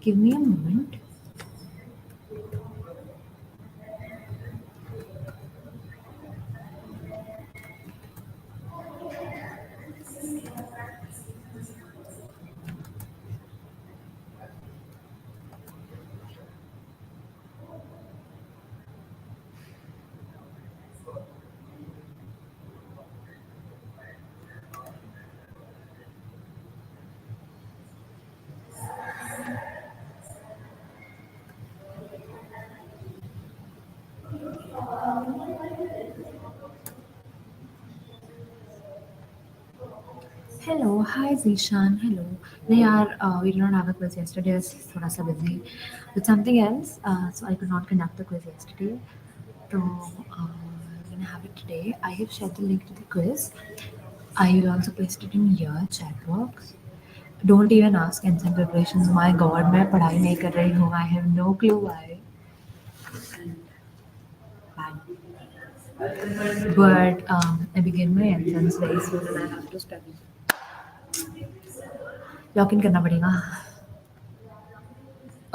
Give me a moment. Hello, hi Zishan. Hello. नहीं यार, we did not have a quiz yesterday. I was थोड़ा सा busy with something else, so I could not conduct the quiz yesterday. So we're gonna have it today. I have shared the link to the quiz. I will also paste it in your chat box. Don't even ask instant preparations. My God, मैं पढ़ाई नहीं कर रही हूँ. I have no clue why. But I begin my entrance very soon and I have to study. Log in करना पड़ेगा.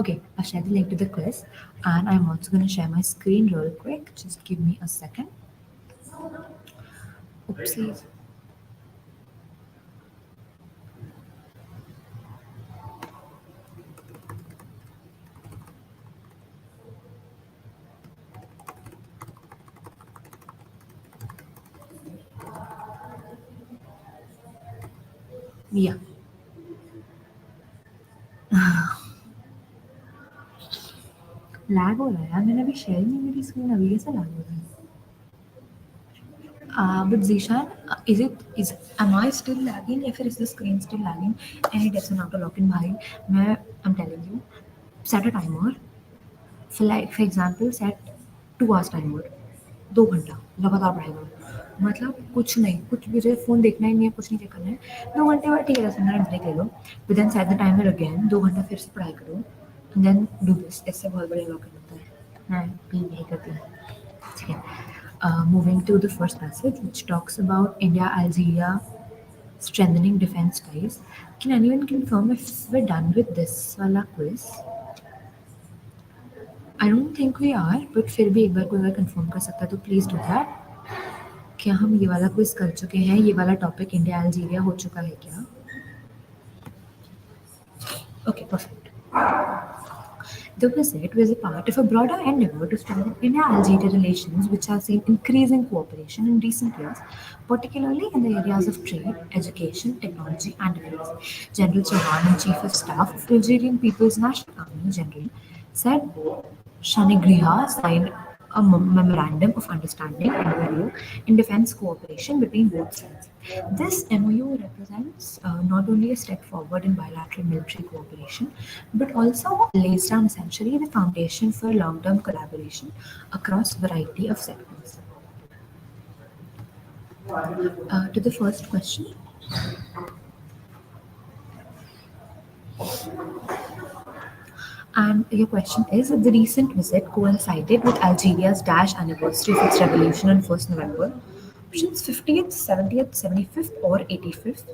Okay, I'll share the link to the quiz and I'm also going to share my screen real quick. Just give me a second. Oopsies. Yeah. Lag हो रहा है यार, मैंने अभी share नहीं मेरी स्क्रीन, अभी कैसे लैग हो रहा है? But Zishan, am I still lagging या फिर is the screen still lagging? Any tips on how to log in भाई? I'm telling you, set a timer. For example, set 2 hours timer. 2 घंटा लगातार पढ़ेगा. मतलब कुछ नहीं, कुछ भी जो फ़ोन देखना ही नहीं है, कुछ नहीं चेक करना है. 2 घंटे बाद ठीक है 10 मिनट ब्रेक ले लो. But then set the timer again. 2 घंटा फिर से पढ़ाई करो. And then do this. इससे बहुत बढ़िया लॉक इन होता है. मैं भी यही करती हूँ. ठीक है. Moving to the first passage, which talks about India-Algeria strengthening defense ties. Can anyone confirm if we're done with this wala quiz? I don't think we are, but फिर भी एक बार कोई अगर कंफर्म कर सकता है तो प्लीज़ डू दैट. क्या हम ये वाला क्विज कर चुके हैं? ये वाला टॉपिक इंडिया अल्जीरिया हो चुका है क्या? Okay, perfect. The visit was a part of a broader endeavor to strengthen India-Algeria relations, which have seen increasing cooperation in recent years, particularly in the areas of trade, education, technology, and defense. General Chauhan, Chief of Staff of the Algerian People's National Army, General, said Shanigriha signed a memorandum of understanding (MOU) in defense cooperation between both sides. This MOU represents not only a step forward in bilateral military cooperation, but also lays down essentially the foundation for long-term collaboration across a variety of sectors. To the first question. And your question is, the recent visit coincided with Algeria's dash anniversary of its revolution on 1st November. Options 50th, 70th, 75th, or 85th?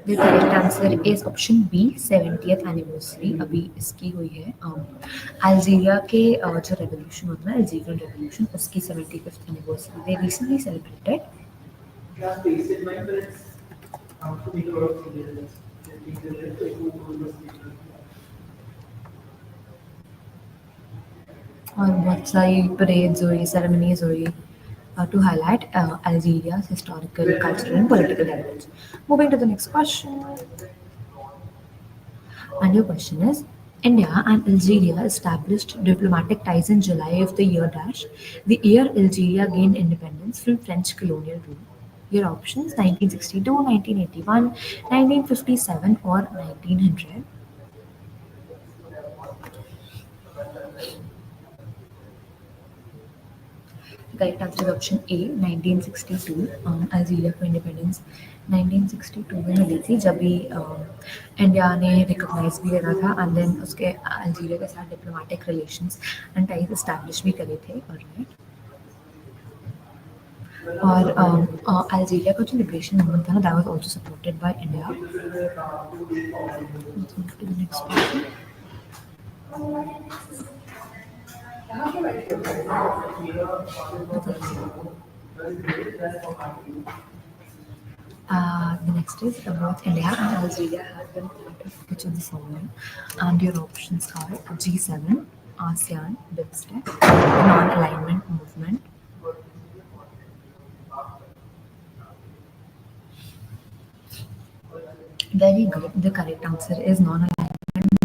The correct answer is option B, 70th anniversary. अभी इसकी हुई है. Algeria के जो revolution होता है, Algerian revolution, उसकी 75th anniversary they recently celebrated. और बहुत सारी परेड्स हुई, सेरेमनीज हुई to highlight Algeria's historical, cultural, and political heritage. Moving to the next question. And your question is, India and Algeria established diplomatic ties in July of the year dash, the year Algeria gained independence from French colonial rule. Your options 1962, 1981, 1957, or 1900. The correct answer is option A, 1962. Algeria को independence 1962 में मिली थी, जब भी India ने recognise भी करा था and then उसके अल्जीरिया के साथ diplomatic relations and ties establish भी करे थे. ऑलराइट. और अल्जीरिया का जो लिबरेशन मूवमेंट था ना, that was also supported by India. Let's move to the next question. The next is both India and Algeria have been part of which of the following? And your options are G7, ASEAN, BIMSTEC, Non-Alignment Movement. Very good. The correct answer is non-alignment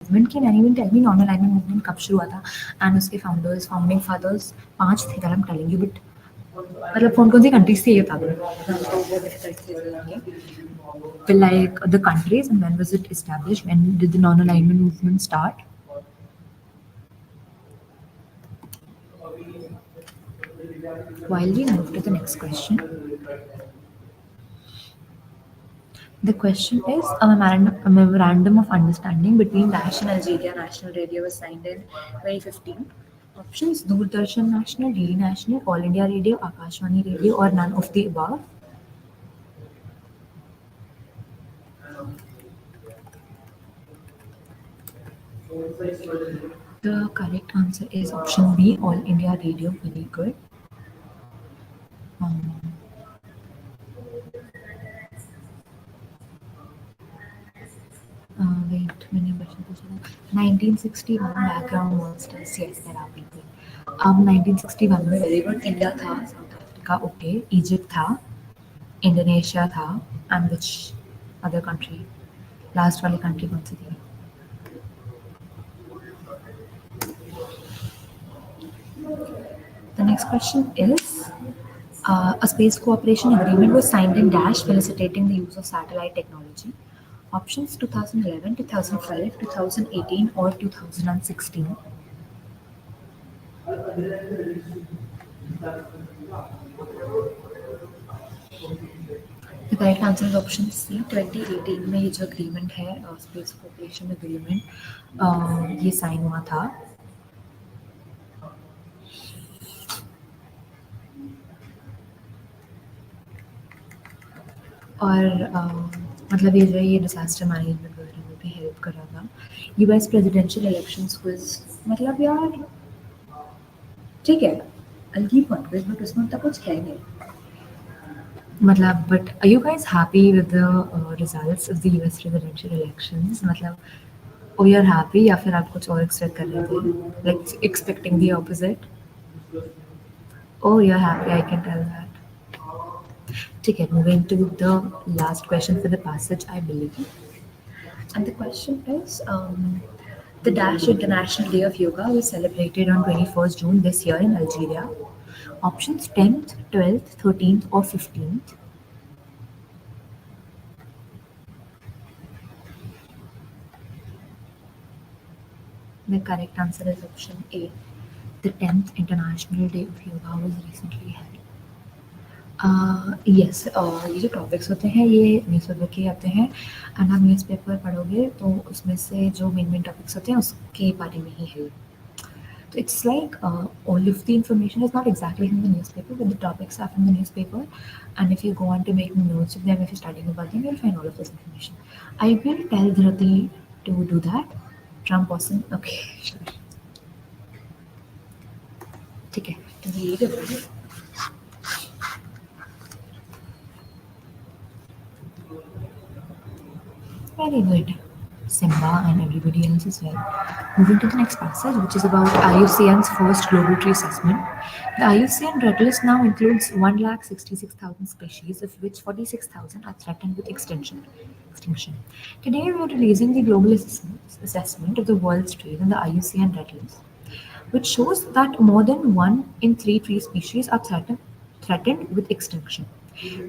movement. Can anyone tell me non-alignment movement कब शुरू हुआ था? And उसके founding fathers 5 थे. That I'm telling you, but मतलब कौन-कौन सी countries थी ये बता दो. Well, like the countries and when was it established? When did the non-alignment movement start? While we move to the next question, the question is a memorandum of understanding between Daesh and Algeria National Radio was signed in 2015. Options: Doordarshan National, DD National, All India Radio, Akashvani Radio, or none of the above. The correct answer is option B, All India Radio. Very good. Um, wait, मैंने question पूछा था. 1961 background monsters. Yes, there are people. 1961 में very good. India था, South Africa okay, Egypt था, Indonesia था, and which other country? Last वाली country कौन सी थी? The next question is a space cooperation agreement was signed in Dash facilitating the use of satellite technology. Options: 2011, 2005, 2018, or 2016. The correct answer is option C. 2018 में ये जो agreement है space cooperation agreement ये sign हुआ था. और मतलब ये जो है ये डिजास्टर मैनेजमेंट वगैरह में भी हेल्प कर रहा था. यूएस प्रेसिडेंशियल इलेक्शंस क्विज मतलब यार ठीक है अलगी पॉइंट क्विज बट उसमें तक कुछ है नहीं. मतलब but are you guys happy with the results of the US presidential elections? मतलब ओ यू आर हैप्पी या फिर आप कुछ और एक्सपेक्ट कर रहे थे, like expecting the opposite? Oh you are happy, I can tell that. ठीक है, moving to the last question for the passage, I believe. And the question is, the Dash International Day of Yoga was celebrated on 21st June this year in Algeria. Options: 10th, 12th, 13th, or 15th. The correct answer is option A. The 10th International Day of Yoga was recently held. Yes, ये जो topics होते हैं ये newspaper के आते हैं and आप newspaper पढ़ोगे तो उसमें से जो मेन टॉपिक्स होते हैं उसके बारे में ही है. So it's like all of the information is not exactly from the newspaper, but the topics are from the newspaper. And if you go on to make notes of them, if you're studying about them, you'll find all of this information. I will tell Dhrati to do that. Trump person. Okay, sure. ठीक है, तो ये जो very good, Simba and everybody else as well. Moving to the next passage, which is about IUCN's first global tree assessment. The IUCN Red List now includes 166,000 species, of which 46,000 are threatened with extinction. Today, we are releasing the global assessment of the world's trees in the IUCN Red List, which shows that more than 1 in 3 tree species are threatened with extinction.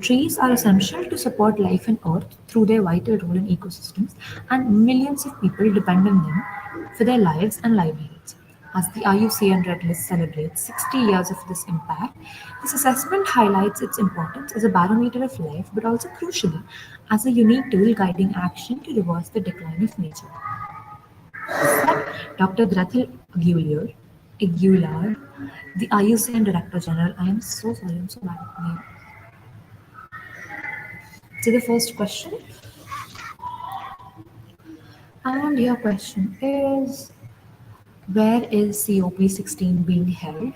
Trees are essential to support life on Earth through their vital role in ecosystems, and millions of people depend on them for their lives and livelihoods. As the IUCN Red List celebrates 60 years of this impact, this assessment highlights its importance as a barometer of life, but also crucially as a unique tool guiding action to reverse the decline of nature. Said Dr. Gretel Gulier, Aguilar, the IUCN Director General. I am so sorry, I'm so bad at name. So the first question, and your question is, where is COP16 being held?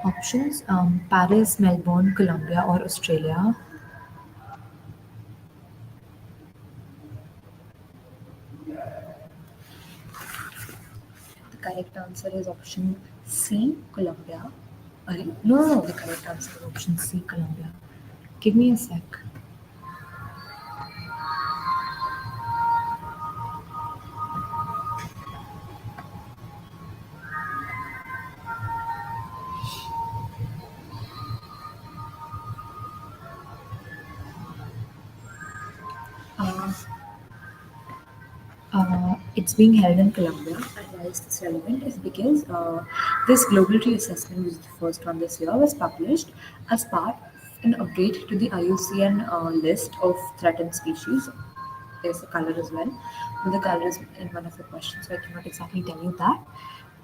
Options: Paris, Melbourne, Colombia, or Australia. The correct answer is option C, Colombia. No, the correct answer is option C, Colombia. Give me a sec. Uh, it's being held in Colombia, and why is this relevant? Is because this global tree assessment, which is the first one this year, was published as part of an update to the IUCN list of threatened species. There's a color as well, but the color is in one of the questions, so I cannot exactly tell you that.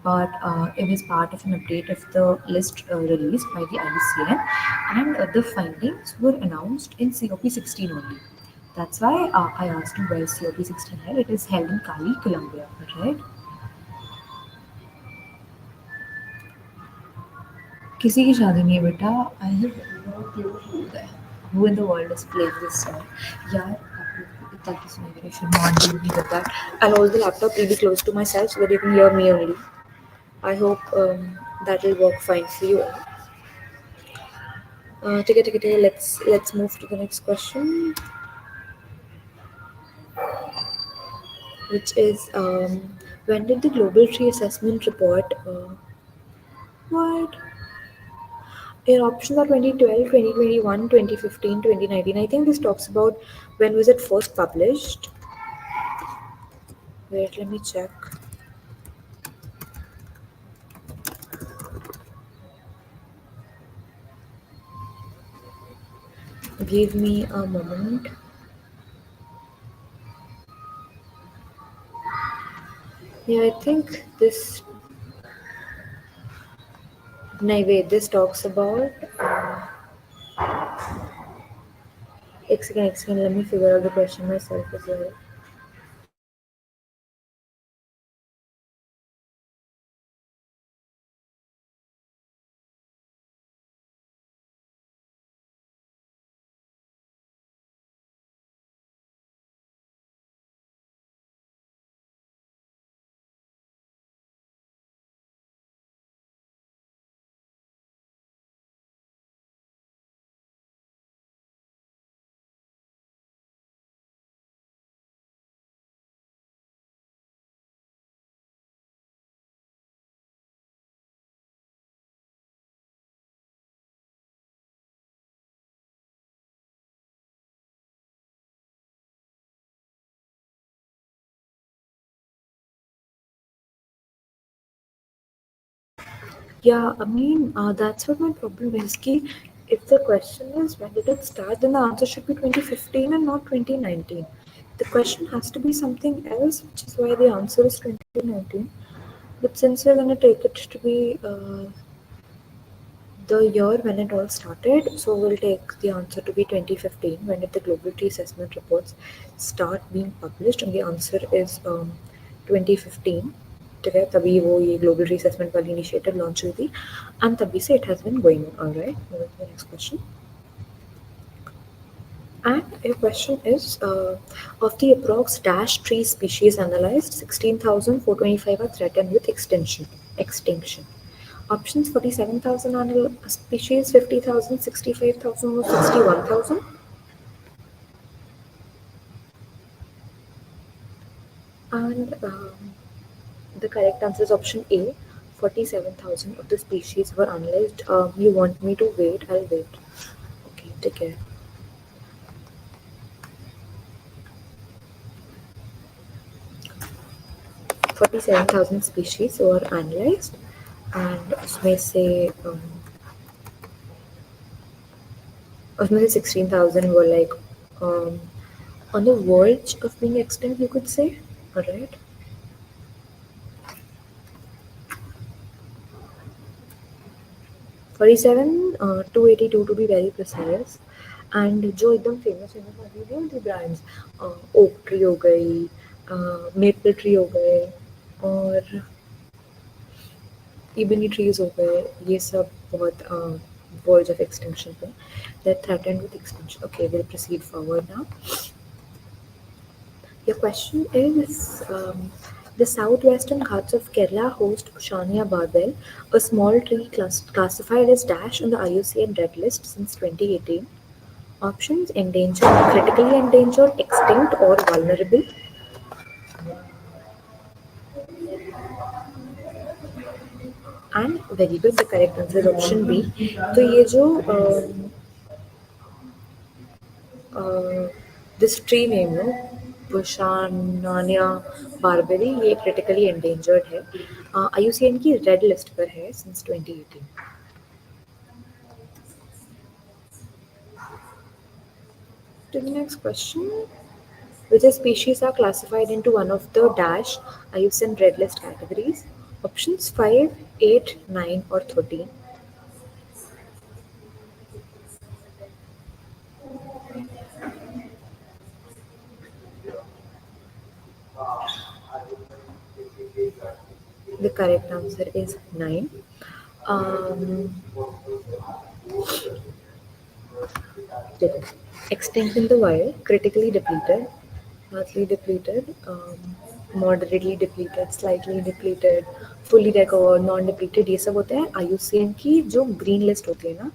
But it was part of an update of the list released by the IUCN, and the findings were announced in COP16 only. That's why I asked you where is COP16 held. It is held in Cali, Colombia, right? किसी की शादी नहीं है बेटा. I have no clue who in the world is playing this song. यार आप लोग को इतना क्यों सुनेंगे? I should not be with that. I'll hold the laptop really close to myself so that you can hear me only. I hope that will work fine for you. Okay, let's move to the next question, which is when did the Global Tree Assessment report? What? Your options are 2012, 2021, 2015, 2019. I think this talks about when was it first published. Wait, let me check. Give me a moment. Yeah, I think this. No, wait, this talks about. Excellent. Let me figure out the question myself as well. Yeah, I mean, that's what my problem is. Ki if the question is when did it start, then the answer should be 2015 and not 2019. The question has to be something else, which is why the answer is 2019. But since we're going to take it to be the year when it all started, so we'll take the answer to be 2015. When did the global tree assessment reports start being published? And the answer is 2015. ठीक है, तभी वो ये global tree assessment वाली initiative launch हुई थी and तभी से it has been going on. Right, moving to the next question. And your question is of the approx dash tree species analyzed, 16,425 are threatened with extinction. Options: 47,000 species, 50,000, 65,000, or 61,000. And the correct answer is option A. 47,000 of the species were analyzed. You want me to wait? I'll wait. Okay, take care. 47,000 species were analyzed, and उसमें से 16,000 were like on the verge of being extinct, you could say. Alright. 47, 282 to be very precise. And जो एकदम famous famous वाली नहीं होती brands, oak tree हो गई, maple tree हो गए, और इबनी ट्रीज हो गए, ये सब बहुत वर्ज ऑफ एक्सटिंक्शन पे, that threatened with extinction. Okay, we'll proceed forward now. Your question is, the southwestern Ghats of Kerala host Pushania barbel, a small tree classified as dash on the IUCN Red List since 2018. Options: endangered, critically endangered, extinct, or vulnerable. And very good, the correct answer is option B. तो ये जो this tree name no, Buchanania barberi, ये critically endangered है, IUCN की red list पर है since 2018. To the next question, which species are classified into one of the dash IUCN red list categories? Options 5, 8, 9, or 13. The correct answer is 9. Um, Extinct in the wild, critically depleted, largely depleted, moderately depleted, slightly depleted, fully recovered, non depleted, ये सब होते हैं IUCN की जो green list होती है ना,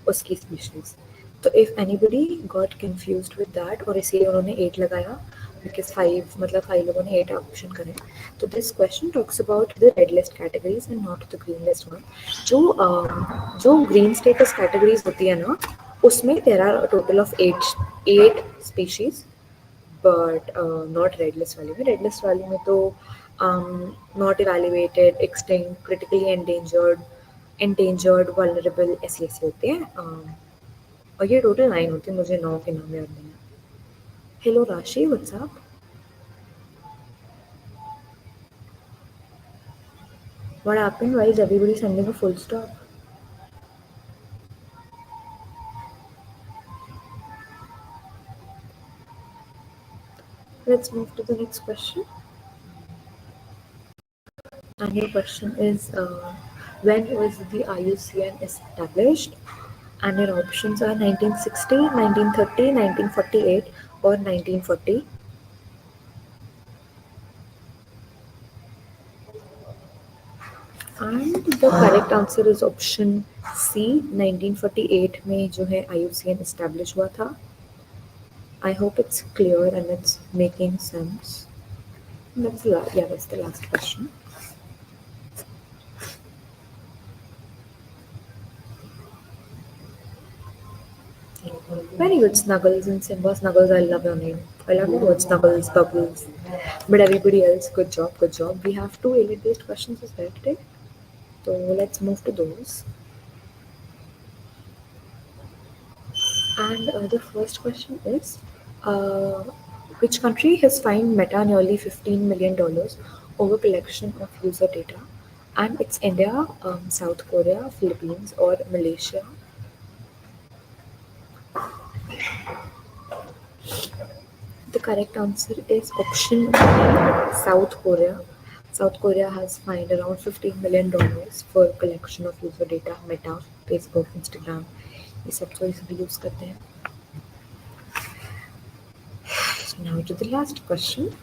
उसकी स्पीशीज. तो if anybody got confused with that और इसलिए उन्होंने 8 लगाया, बिकॉज 5 मतलब 5 लोगों ने 8 ऑप्शन करे, तो this question talks about the red list categories and not the green list one. जो ग्रीन स्टेटस कैटेगरीज होती है ना, उसमें there are total of 8 species, but not red list वाली में. रेड लिस्ट वाली में तो not evaluated, extinct, critically endangered, vulnerable, ऐसे ऐसे होते हैं. और ये टोटल 9 होते हैं, मुझे 9 के नाम याद नहीं है. हेलो राशि, WhatsApp. What happened? Why is everybody sending a full stop? Let's move to the next question. And your question is, when was the IUCN established? And your options are 1960, 1930, 1948, or 1940. And the correct answer is option C, 1948 में जो है IUCN establish हुआ था. I hope it's clear and it's making sense. That's the last question. Very good, Snuggles and Simba. Snuggles, I love your name. I love your word, Snuggles, Bubbles. But everybody else, good job, good job. We have 2 alien-based questions as well today. So let's move to those. And the first question is, uh, which country has fined Meta nearly $15 million over collection of user data? And it's India, South Korea, Philippines, or Malaysia. The correct answer is option B, South Korea. South Korea has fined around $15 million for collection of user data. Meta, Facebook, Instagram, ये सब तो इसलिए use करते हैं. So now to the last question,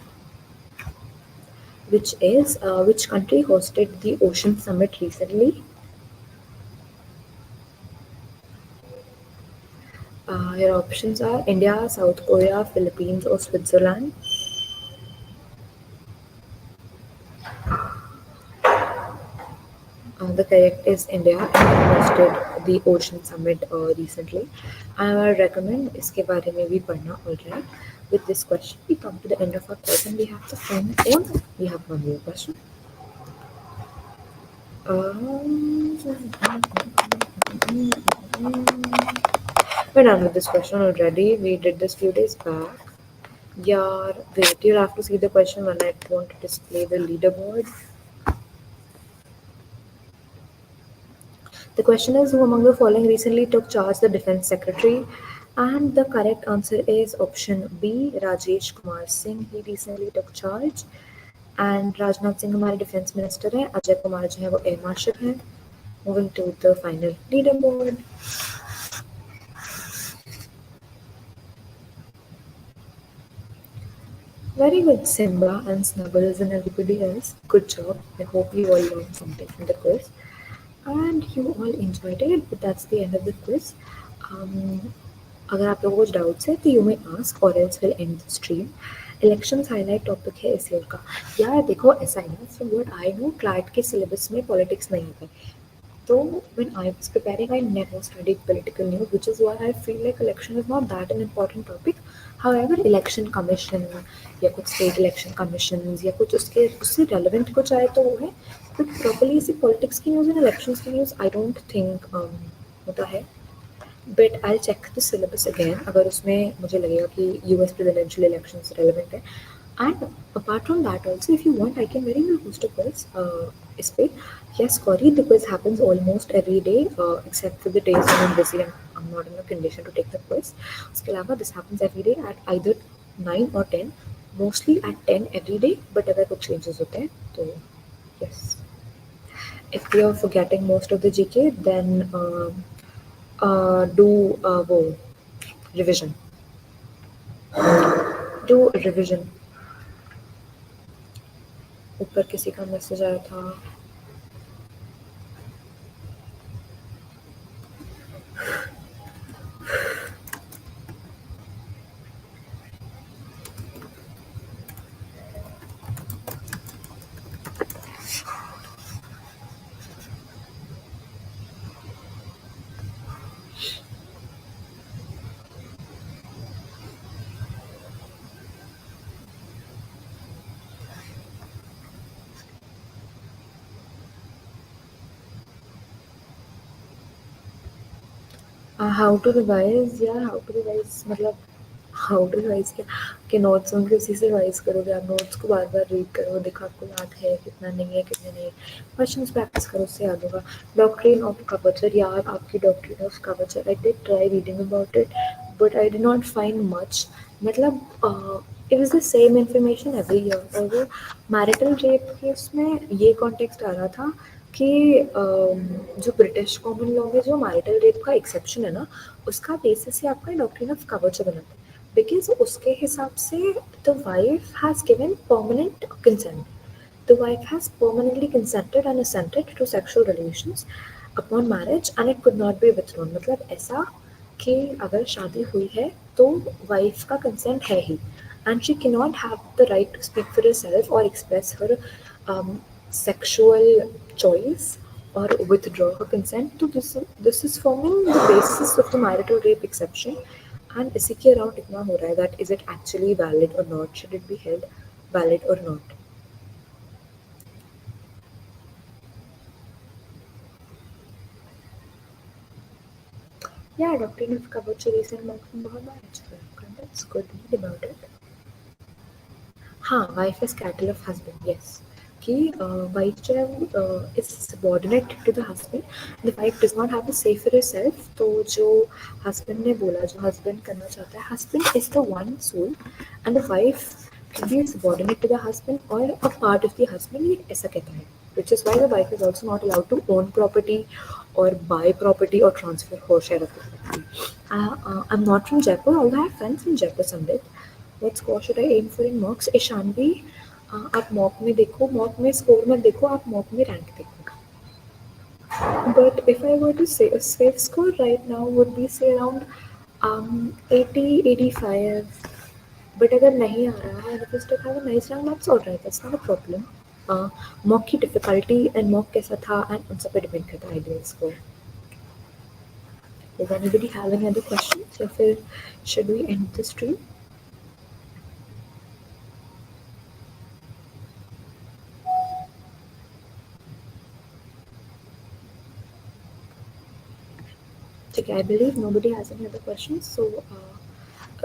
which is, which country hosted the Ocean Summit recently? Your options are India, South Korea, Philippines, or Switzerland. The correct is India. India hosted the Ocean Summit recently. I would recommend इसके बारे में भी पढ़ना. Alright. With this question, we come to the end of our course and we have the final one. We have one more question. We're done with this question already. We did this few days back. Yeah, wait, you'll have to see the question when I want to display the leaderboard. The question is, who among the following recently took charge the defense secretary? And the correct answer is option B, Rajesh Kumar Singh. He recently took charge. And Rajnath Singh हमारे defence minister हैं, अजय कुमार जो है वो air marshal हैं. Moving to the final leaderboard. Very good, Simba and Snuggles and everybody else. Good job. I hope you all learned something from the quiz. And you all enjoyed it, but that's the end of the quiz. अगर आप लोगों को कुछ doubts है तो you may ask और else will and the stream. Elections highlight topic है इस ईयर का. यार देखो ऐसा है ना, from what I know CLAT के सिलेबस में पॉलिटिक्स नहीं है. So when I was preparing, I never studied political news, which is why I feel like election is not that an important topic. However, election commission या कुछ state election commissions या कुछ उसके उससे relevant कुछ आए तो वो है. But properly इसी politics की news and elections की news I don't think होता है. But I'll check the syllabus again अगर उसमें मुझे लगेगा कि US presidential elections relevant है. And apart from that also, if you want, I can very well host a quiz. इस पे yes, Corey, the quiz happens almost every day except for the days when I'm busy and I'm not in a condition to take the quiz. उसके अलावा this happens every day at either 9 or 10, mostly at 10 every day. But अगर कुछ changes होते हैं तो yes. If you're forgetting most of the GK, then do वो revision. Do revision. ऊपर किसी का मैसेज आया था. हाउ टू रिवाइज यार, हाउ टू रिवाइज मतलब हाउ टू रिवाइज क्या कि नोट्स उनके उसी से रिवाइज करोगे आप. नोट्स को बार बार रीड करो, देखो आपको याद है कितना नहीं है कितने नहीं. क्वेश्चंस प्रैक्टिस करो, उससे याद होगा. डॉक्ट्रिन ऑफ कवचर, यार आपकी doctrine of coverture I did try reading about it but I did not find much. मतलब it was the same information every year. और वो मैरिटल रेप के उसमें ये कॉन्टेक्स्ट आ रहा था कि जो ब्रिटिश कॉमन लॉ में जो मैरिटल रेप का एक्सेप्शन है ना, उसका बेसिस ही आपका डॉक्ट्रिन ऑफ कवच बनाता है. बिकॉज उसके हिसाब से the wife has given permanent consent. The wife has permanently consented and assented to sexual relations upon marriage and it could not be withdrawn. मतलब ऐसा कि अगर शादी हुई है तो वाइफ का कंसेंट है ही and she cannot have the right to speak for herself or express her sexual choice or withdraw her consent. तो this is forming the basis of the marital rape exception and इसी के around इतना हो रहा है that is it actually valid or not, should it be held valid or not. Yeah, doctrine of covered recent marks में बहुत बार अच्छा लगा. That's good. Read about it. हाँ, wife is cattle of husband. Yes. कि wife जो है is subordinate to the husband. The wife does not have a say for herself. तो जो husband ने बोला, जो husband करना चाहता है, husband is the one soul and the wife can be subordinate to the husband or a part of the husband. ये ऐसा कहता है. Which is why the wife is also not allowed to own property or buy property or transfer her share of the property. I'm not from Jaipur, although I have friends from Jaipur someday. What score should I aim for in mocks? Ishanvi, आप mock में देखो, mock में score मत देखो, आप mock में rank देखो. But if I were to say a safe score right now would be say around 80, 85. But अगर नहीं आ रहा है, if you still have a nice rank, that's alright. That's not a problem. Mock की difficulty and mock कैसा था and उन सब पे डिपेंड करता है ideal score. Does anybody have any other questions या फिर should we end the stream? ठीक है, I believe nobody has any other questions. So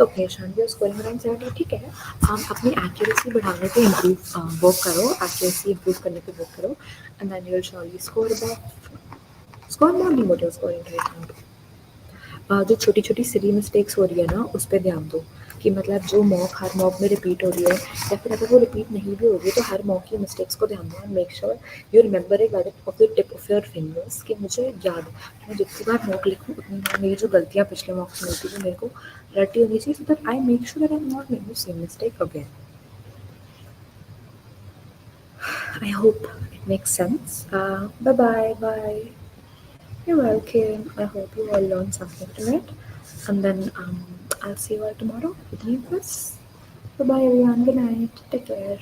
okay Shaan, you scoring around 70. ठीक है, आप अपनी एक्यूरेसी बढ़ाने पे इम्प्रूव वर्क करो, एक्यूरेसी इम्प्रूव करने पे वर्क करो and then you will surely score above score mode नहीं, what you scoring right now. जो छोटी छोटी सिली मिस्टेक्स हो रही है ना उस पर ध्यान दो, कि मतलब जो मॉक हर मॉक में रिपीट हो रही है, या फिर अगर वो रिपीट नहीं भी हो रही है तो हर मॉक की मिस्टेक्स को ध्यान दो and make sure you remember it by the of the tip of your fingers, कि मुझे याद मैं जितनी बार मॉक लिखूँ उतनी बार मेरी जो गलतियाँ पिछले मॉक्स में होती थी मेरे को रटी होनी चाहिए, so that I make sure that I am not making the same mistake again. I hope it makes sense. Bye bye. Bye. You're welcome. I hope you all learned something tonight. And then I'll see you all tomorrow with new quiz. Bye bye, everyone. Good night. Take care.